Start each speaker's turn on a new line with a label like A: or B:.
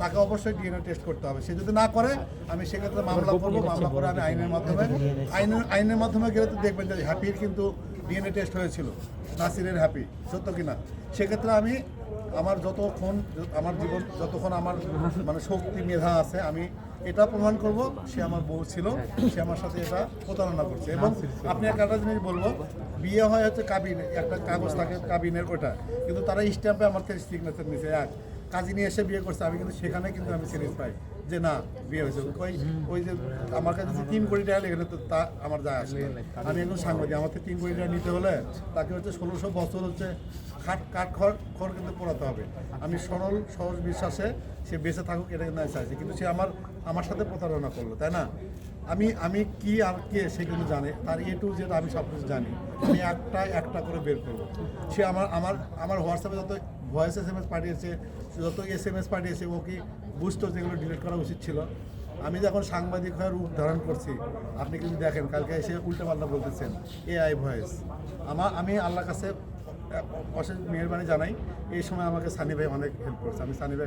A: তাকে অবশ্যই DNA test করতে হবে। সে যদি না করে আমি সেক্ষেত্রে মামলা করবো, মামলা করে আমি আইনের মাধ্যমে গেলে তো দেখবেন যে হ্যাপির কিন্তু ডিএনএ টেস্ট হয়েছিল, নাসিরের হ্যাপি, সত্য কিনা। সেক্ষেত্রে আমি আমার আমার জীবন যতক্ষণ আমার মানে শক্তি মেধা আছে, আমি এটা প্রমাণ করব সে আমার বউ ছিল, সে আমার সাথে এটা প্রতারণা করছে। এবং আপনি একটা জিনিস বলবো, বিয়ে হয় হচ্ছে কাবিন, একটা কাগজ থাকে কাবিনের, ওটা কিন্তু তারা স্ট্যাম্পে আমার থেকে সিগনেচার নিয়েছে, কাজী নিয়ে এসে বিয়ে করছে। আমি কিন্তু সেখানে কিন্তু আমি সিরিজ পাই যে না বিয়ে হয়েছে। ওই যে আমার কাছে 3 কোটি টাকা লেগে তো তা আমার যায় আসে। আমি একজন সাংবাদিক, আমার থেকে 3 কোটি টাকা নিতে হলে তাকে হচ্ছে 1600 বছর হচ্ছে কাঠ খড় কিন্তু পোড়াতে হবে। আমি সরল সহজ বিশ্বাসে সে বেঁচে থাকুক এটা কিন্তু আমি চাইছি, কিন্তু সে আমার সাথে প্রতারণা করলো, তাই না? আমি কি আর কে সে কিন্তু জানে, তার A to Z আমি সব কিছু জানি। আমি একটা করে বের করবো। সে আমার হোয়াটসঅ্যাপে যত ভয়েস SMS পাঠিয়েছে, যত SMS পাঠিয়েছে, ও কি বুঝতো যেগুলো ডিলিট করা উচিত ছিল? আমি যখন সাংবাদিক হয়ে রূপ ধারণ করছি, আপনি কিন্তু দেখেন কালকে এসে উল্টাপাল্টা বলতেছেন AI ভয়েস। আমি আল্লাহর কাছে অশেষ মেহেরবানি জানাই, এই সময় আমাকে সানি ভাই অনেক হেল্প করছে। আমি সানি ভাই